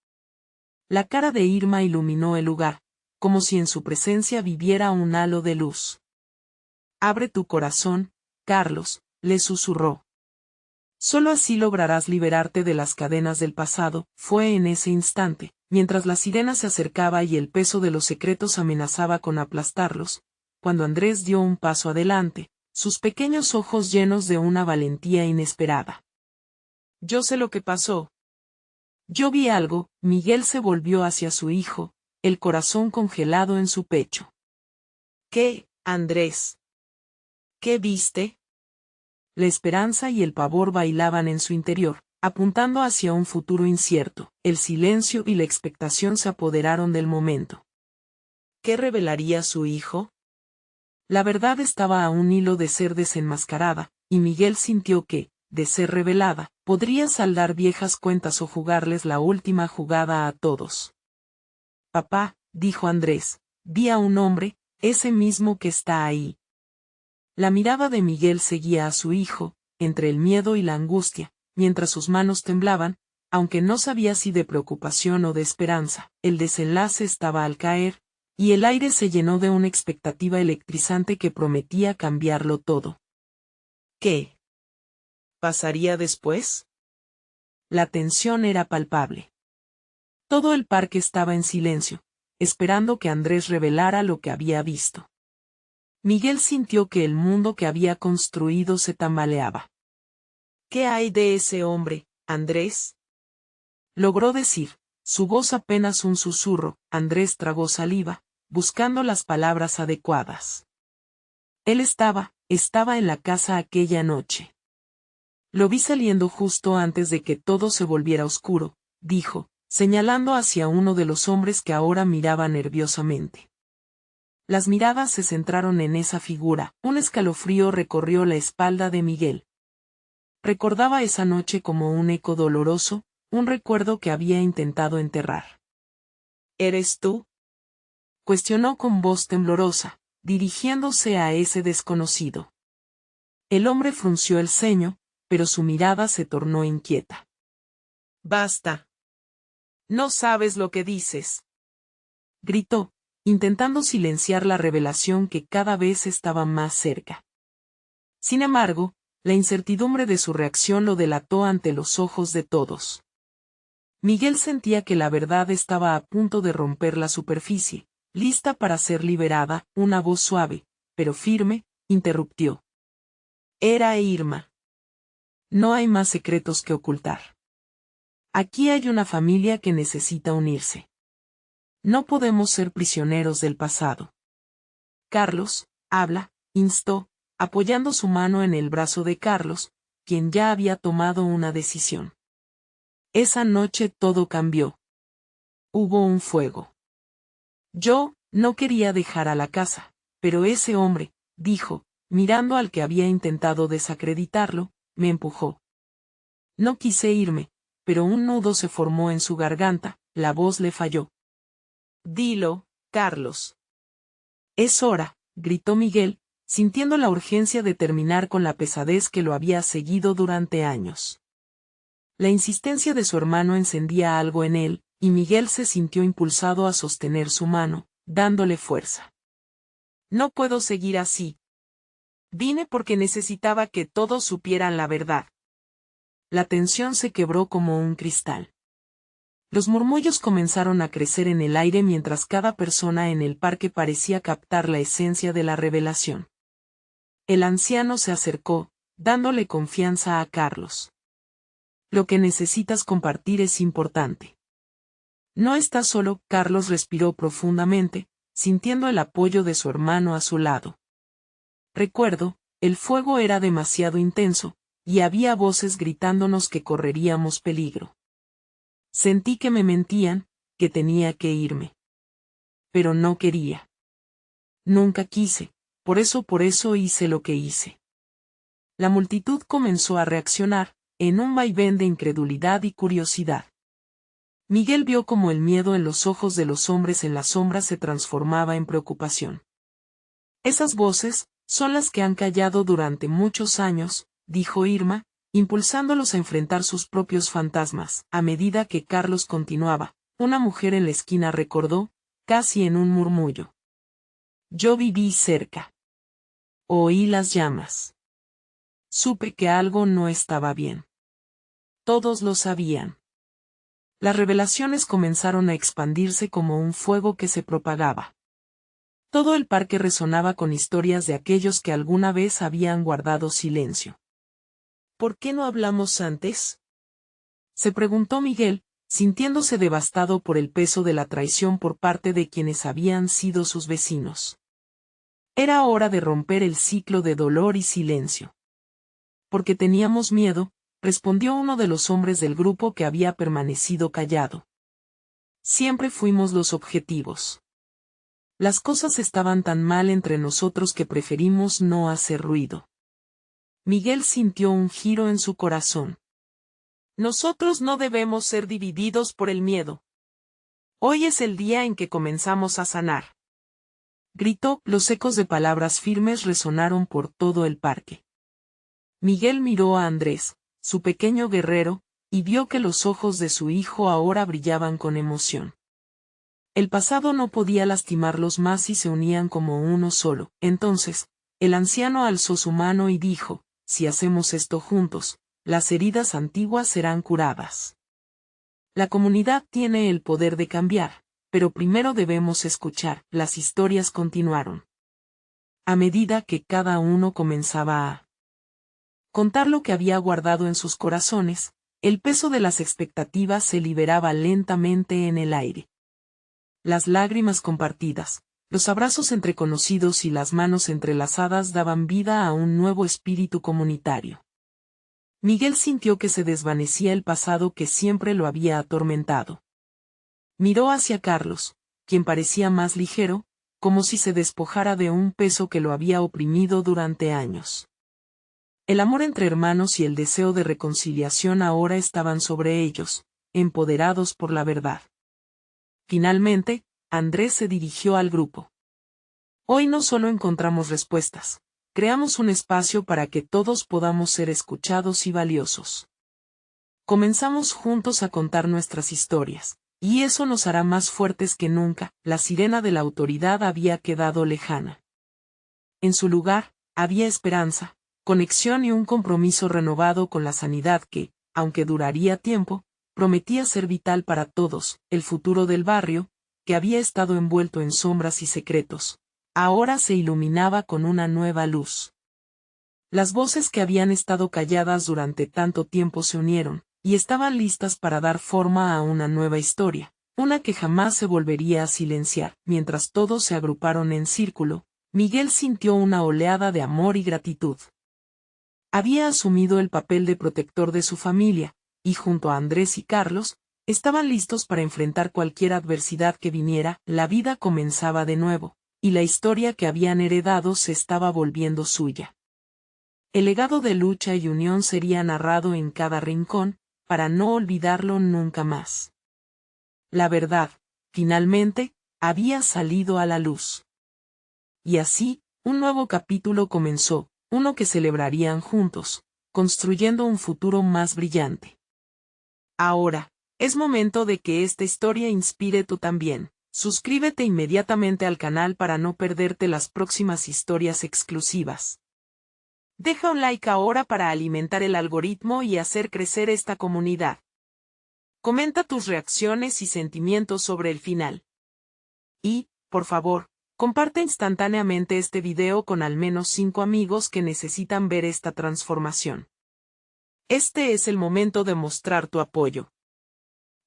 La cara de Irma iluminó el lugar, como si en su presencia viviera un halo de luz. Abre tu corazón, Carlos, le susurró. Solo así lograrás liberarte de las cadenas del pasado. Fue en ese instante, mientras la sirena se acercaba y el peso de los secretos amenazaba con aplastarlos, cuando Andrés dio un paso adelante, sus pequeños ojos llenos de una valentía inesperada. Yo sé lo que pasó. Yo vi algo. Miguel se volvió hacia su hijo, el corazón congelado en su pecho. ¿Qué, Andrés? ¿Qué viste? La esperanza y el pavor bailaban en su interior, apuntando hacia un futuro incierto. El silencio y la expectación se apoderaron del momento. ¿Qué revelaría su hijo? La verdad estaba a un hilo de ser desenmascarada, y Miguel sintió que, de ser revelada, Podría saldar viejas cuentas o jugarles la última jugada a todos. Papá, dijo Andrés, vi a un hombre, ese mismo que está ahí. La mirada de Miguel seguía a su hijo, entre el miedo y la angustia, mientras sus manos temblaban, aunque no sabía si de preocupación o de esperanza. El desenlace estaba al caer, y el aire se llenó de una expectativa electrizante que prometía cambiarlo todo. ¿Qué pasaría después? La tensión era palpable. Todo el parque estaba en silencio, esperando que Andrés revelara lo que había visto. Miguel sintió que el mundo que había construido se tambaleaba. ¿Qué hay de ese hombre, Andrés? Logró decir, su voz apenas un susurro. Andrés tragó saliva, buscando las palabras adecuadas. Él estaba en la casa aquella noche. Lo vi saliendo justo antes de que todo se volviera oscuro, dijo, señalando hacia uno de los hombres que ahora miraba nerviosamente. Las miradas se centraron en esa figura, un escalofrío recorrió la espalda de Miguel. Recordaba esa noche como un eco doloroso, un recuerdo que había intentado enterrar. ¿Eres tú?, cuestionó con voz temblorosa, dirigiéndose a ese desconocido. El hombre frunció el ceño, pero su mirada se tornó inquieta. Basta. No sabes lo que dices, gritó, intentando silenciar la revelación que cada vez estaba más cerca. Sin embargo, la incertidumbre de su reacción lo delató ante los ojos de todos. Miguel sentía que la verdad estaba a punto de romper la superficie, lista para ser liberada. Una voz suave, pero firme, interrumpió. Era Irma. No hay más secretos que ocultar. Aquí hay una familia que necesita unirse. No podemos ser prisioneros del pasado. Carlos, habla, instó, apoyando su mano en el brazo de Carlos, quien ya había tomado una decisión. Esa noche todo cambió. Hubo un fuego. Yo no quería dejar a la casa, pero ese hombre, dijo, mirando al que había intentado desacreditarlo, me empujó. No quise irme, pero un nudo se formó en su garganta, la voz le falló. Dilo, Carlos. Es hora, gritó Miguel, sintiendo la urgencia de terminar con la pesadez que lo había seguido durante años. La insistencia de su hermano encendía algo en él, y Miguel se sintió impulsado a sostener su mano, dándole fuerza. No puedo seguir así. Vine porque necesitaba que todos supieran la verdad. La tensión se quebró como un cristal. Los murmullos comenzaron a crecer en el aire mientras cada persona en el parque parecía captar la esencia de la revelación. El anciano se acercó, dándole confianza a Carlos. Lo que necesitas compartir es importante. No estás solo. Carlos respiró profundamente, sintiendo el apoyo de su hermano a su lado. Recuerdo, el fuego era demasiado intenso, y había voces gritándonos que correríamos peligro. Sentí que me mentían, que tenía que irme. Pero no quería. Nunca quise, por eso hice lo que hice. La multitud comenzó a reaccionar, en un vaivén de incredulidad y curiosidad. Miguel vio cómo el miedo en los ojos de los hombres en las sombras se transformaba en preocupación. Esas voces son las que han callado durante muchos años, dijo Irma, impulsándolos a enfrentar sus propios fantasmas. A medida que Carlos continuaba, una mujer en la esquina recordó, casi en un murmullo. Yo viví cerca. Oí las llamas. Supe que algo no estaba bien. Todos lo sabían. Las revelaciones comenzaron a expandirse como un fuego que se propagaba. Todo el parque resonaba con historias de aquellos que alguna vez habían guardado silencio. ¿Por qué no hablamos antes?, se preguntó Miguel, sintiéndose devastado por el peso de la traición por parte de quienes habían sido sus vecinos. Era hora de romper el ciclo de dolor y silencio. Porque teníamos miedo, respondió uno de los hombres del grupo que había permanecido callado. Siempre fuimos los objetivos. Las cosas estaban tan mal entre nosotros que preferimos no hacer ruido. Miguel sintió un giro en su corazón. Nosotros no debemos ser divididos por el miedo. Hoy es el día en que comenzamos a sanar. Gritó, los ecos de palabras firmes resonaron por todo el parque. Miguel miró a Andrés, su pequeño guerrero, y vio que los ojos de su hijo ahora brillaban con emoción. El pasado no podía lastimarlos más y se unían como uno solo. Entonces, el anciano alzó su mano y dijo, si hacemos esto juntos, las heridas antiguas serán curadas. La comunidad tiene el poder de cambiar, pero primero debemos escuchar. Las historias continuaron. A medida que cada uno comenzaba a contar lo que había guardado en sus corazones, el peso de las expectativas se liberaba lentamente en el aire. Las lágrimas compartidas, los abrazos entre conocidos y las manos entrelazadas daban vida a un nuevo espíritu comunitario. Miguel sintió que se desvanecía el pasado que siempre lo había atormentado. Miró hacia Carlos, quien parecía más ligero, como si se despojara de un peso que lo había oprimido durante años. El amor entre hermanos y el deseo de reconciliación ahora estaban sobre ellos, empoderados por la verdad. Finalmente, Andrés se dirigió al grupo. Hoy no solo encontramos respuestas, creamos un espacio para que todos podamos ser escuchados y valiosos. Comenzamos juntos a contar nuestras historias, y eso nos hará más fuertes que nunca. La sirena de la autoridad había quedado lejana. En su lugar, había esperanza, conexión y un compromiso renovado con la sanidad que, aunque duraría tiempo, prometía ser vital para todos. El futuro del barrio, que había estado envuelto en sombras y secretos, ahora se iluminaba con una nueva luz. Las voces que habían estado calladas durante tanto tiempo se unieron, y estaban listas para dar forma a una nueva historia, una que jamás se volvería a silenciar. Mientras todos se agruparon en círculo, Miguel sintió una oleada de amor y gratitud. Había asumido el papel de protector de su familia, y junto a Andrés y Carlos, estaban listos para enfrentar cualquier adversidad que viniera. La vida comenzaba de nuevo, y la historia que habían heredado se estaba volviendo suya. El legado de lucha y unión sería narrado en cada rincón, para no olvidarlo nunca más. La verdad, finalmente, había salido a la luz. Y así, un nuevo capítulo comenzó, uno que celebrarían juntos, construyendo un futuro más brillante. Ahora, es momento de que esta historia inspire tú también. Suscríbete inmediatamente al canal para no perderte las próximas historias exclusivas. Deja un like ahora para alimentar el algoritmo y hacer crecer esta comunidad. Comenta tus reacciones y sentimientos sobre el final. Y, por favor, comparte instantáneamente este video con al menos 5 amigos que necesitan ver esta transformación. Este es el momento de mostrar tu apoyo.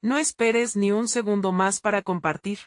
No esperes ni un segundo más para compartir.